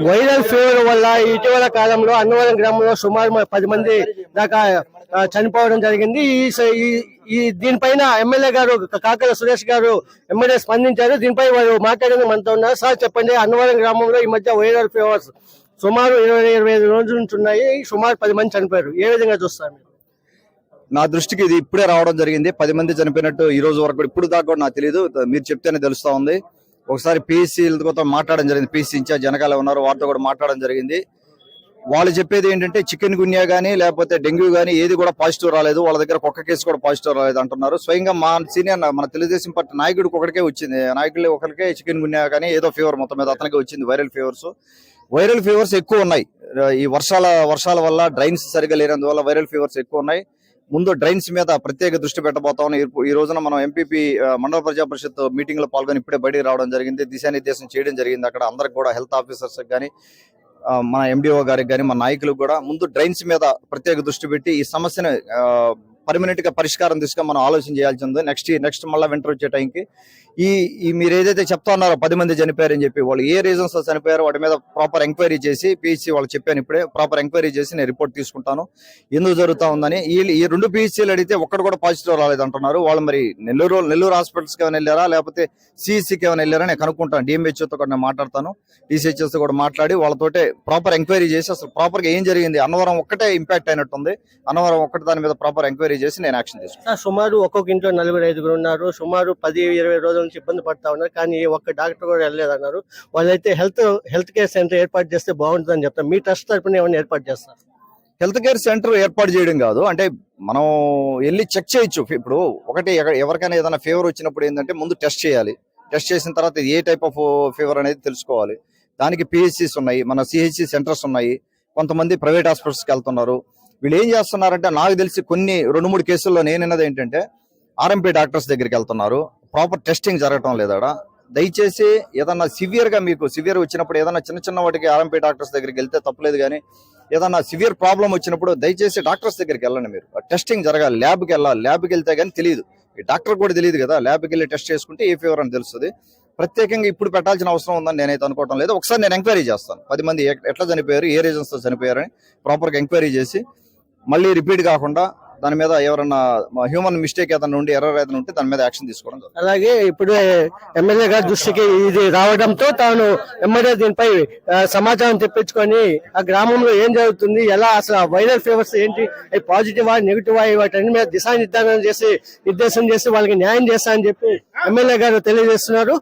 Viral fever వల్ల ఇటీవల కాలంలో అన్నవరం గ్రామంలో సుమారు 10 మంది దాకా చనిపోవడం జరిగింది. ఈ దీనిపైన ఎమ్మెల్యే గారు కాకల సురేష్ గారు ఎమ్మెల్యే స్పందించారు. దీనిపై వారు మాట్లాడింది మనతో ఉన్నారు. సార్ చెప్పండి, అన్నవరం గ్రామంలో ఈ మధ్య వైరల్ ఫీవర్స్ సుమారు 20-25 రోజుల నుంచి ఉన్నాయి. సుమారు 10 మంది చనిపోయారు. ఏ విధంగా చూస్తారు? నా దృష్టికి ఇది ఇప్పుడే రావడం జరిగింది. 10 మంది చనిపోయినట్టు ఈ రోజు వరకు ఇప్పుడు దాకా కూడా నాకు తెలియదు. మీరు చెప్తేనే తెలుస్తా ఉంది. ఒకసారి పిఎస్సీలతో మాట్లాడడం జరిగింది. పిఎస్సీ ఇన్ఛార్జ్ జనకాల ఉన్నారు, వారితో కూడా మాట్లాడడం జరిగింది. వాళ్ళు చెప్పేది ఏంటంటే చికెన్ గున్యా గానీ లేకపోతే డెంగ్యూ గానీ ఏది కూడా పాజిటివ్ రాలేదు. వాళ్ళ దగ్గర ఒక్క కేసు కూడా పాజిటివ్ రాలేదు అంటున్నారు. స్వయంగా మా సీనియర్ మన తెలుగుదేశం పార్టీ నాయకుడికి ఒకరికే వచ్చింది. నాయకులు ఒకరికే చికెన్ గున్యా కానీ ఏదో ఫీవర్ మొత్తం మీద అతనికి వచ్చింది. వైరల్ ఫీవర్స్ ఎక్కువ ఉన్నాయి. ఈ వర్షాల వల్ల డ్రైన్స్ సరిగా లేనందువల్ల వైరల్ ఫీవర్స్ ఎక్కువ ఉన్నాయి. ముందు డ్రైన్స్ మీద ప్రత్యేక దృష్టి పెట్టబోతాం. ఈ రోజున మనం ఎంపీపీ మండల ప్రజా పరిషత్ మీటింగ్ లో పాల్గొని ఇప్పుడే బయటికి రావడం జరిగింది. దిశానిర్దేశం చేయడం జరిగింది. అక్కడ అందరికి కూడా హెల్త్ ఆఫీసర్స్ కానీ మన ఎండిఓ గారికి కానీ మన నాయకులకు కూడా ముందు డ్రైన్స్ మీద ప్రత్యేక దృష్టి పెట్టి ఈ సమస్యను పర్మనెంట్ గా పరిష్కారం తీసుకొని మనం ఆలోచన చేయాల్సి ఉంది. నెక్స్ట్ మళ్ళీ వింటర్ వచ్చే టైంకి ఈ మీరు ఏదైతే చెప్తా ఉన్నారో 10 మంది చనిపోయారని చెప్పి వాళ్ళు ఏ రీజన్స్ తో చనిపోయారో వాటి మీద ప్రాపర్ ఎంక్వైరీ చేసి పిహెచ్సి వాళ్ళు చెప్పాను ఇప్పుడే ప్రాపర్ ఎంక్వైరీ చేసి నేను రిపోర్ట్ తీసుకుంటాను ఎందుకు జరుగుతా ఉందని. ఈ 2 పిహెచ్సీలు అడిగితే ఒక్కడు కూడా పాజిటివ్ రాలేదు అంటున్నారు. వాళ్ళు మరి నెల్లూరు హాస్పిటల్స్ కి ఏమైనా వెళ్ళారా లేకపోతే సిఎస్సికి ఏమైనా వెళ్ళారా నేను కనుక్కుంటాను. డిఎంహెచ్ఓతో కూడా నేను మాట్లాడతాను. డిసిహెచ్ఎస్ తో కూడా మాట్లాడి వాళ్ళతోటే ప్రాపర్ ఎంక్వైరీ చేసి అసలు ప్రాపర్ గా ఏం జరిగింది. అన్నవరం ఒక్కటే ఇంపాక్ట్ అయినట్టుంది. అన్నవరం ఒక్కటి దాని మీద ప్రాపర్ ఎంక్వైరీ చేసి నేను యాక్షన్ తీసుకుంటాను. సుమారు ఒక్కొక్క ఇంట్లో 4-5 ఉన్నారు. సుమారు 10-20 రోజుల నుంచి ఇబ్బంది పడతా ఉన్నారు. కానీ ఒక్క డాక్టర్ కూడా వెళ్ళలేదన్నారు. వాళ్ళైతే హెల్త్ కేర్ సెంటర్ ఏర్పాటు చేస్తే బాగుంటుందని చెప్తారు. మీ ట్రస్ట్ తరఫున ఏమైనా ఏర్పాటు చేస్తారు? హెల్త్ కేర్ సెంటర్ ఏర్పాటు చేయడం కాదు, అంటే మనం వెళ్ళి చెక్ చేయొచ్చు. ఇప్పుడు ఒకటి ఎవరికైనా ఏదైనా ఫీవర్ వచ్చినప్పుడు ఏంటంటే ముందు టెస్ట్ చేయాలి. టెస్ట్ చేసిన తర్వాత ఏ టైప్ ఆఫ్ ఫీవర్ అనేది తెలుసుకోవాలి. దానికి పిహెచ్సిస్ ఉన్నాయి, మన సిహెచ్సి సెంటర్స్ ఉన్నాయి. కొంతమంది ప్రైవేట్ హాస్పిటల్స్కి వెళ్తున్నారు. వీళ్ళు ఏం చేస్తున్నారంటే నాకు తెలిసి కొన్ని 2-3 కేసుల్లో నేనన్నది ఏంటంటే ఆర్ఎంపీ డాక్టర్స్ దగ్గరికి వెళ్తున్నారు. ప్రాపర్ టెస్టింగ్ జరగటం లేదా. దయచేసి ఏదన్నా సివియర్ వచ్చినప్పుడు ఏదన్నా చిన్న వాటికి ఆర్ఎంపీ డాక్టర్స్ దగ్గరికి వెళ్తే తప్పలేదు. కానీ ఏదన్నా సివియర్ ప్రాబ్లం వచ్చినప్పుడు దయచేసి డాక్టర్స్ దగ్గరికి వెళ్ళండి. మీరు టెస్టింగ్ జరగాలి. ల్యాబ్కి వెళ్ళాలి. ల్యాబ్కి వెళ్తే కానీ తెలియదు. ఈ డాక్టర్ కూడా తెలియదు కదా. ల్యాబ్కి వెళ్ళి టెస్ట్ చేసుకుంటే ఏ ఫీవర్ అని తెలుస్తుంది. ప్రత్యేకంగా ఇప్పుడు పెట్టాల్సిన అవసరం ఉందని నేనైతే అనుకోవటం లేదు. ఒకసారి నేను ఎంక్వైరీ చేస్తాను. 10 మంది ఎట్లా చనిపోయారు, ఏ రీజన్స్ తో చనిపోయారని ప్రాపర్గా ఎంక్వైరీ చేసి మళ్ళీ రిపీట్ కాకుండా దాని మీద ఎవరన్నా హ్యూమన్ మిస్టేక్ ఏదైనా ఉండి ఎర్రర్ ఏదైనా ఉంటే దాని మీద యాక్షన్ తీసుకోవడం. అలాగే ఇప్పుడు ఎమ్మెల్యే గారి దృష్టికి ఇది రావడంతో తాను ఎమ్మెల్యే దీనిపై సమాచారం తెప్పించుకొని ఆ గ్రామంలో ఏం జరుగుతుంది, ఎలా అసలు వైరల్ ఫీవర్స్ ఏంటి, పాజిటివా నెగిటివా వాటి మీద నిర్దేశం చేసి వాళ్ళకి న్యాయం చేస్తా అని చెప్పి ఎమ్మెల్యే గారు తెలియజేస్తున్నారు.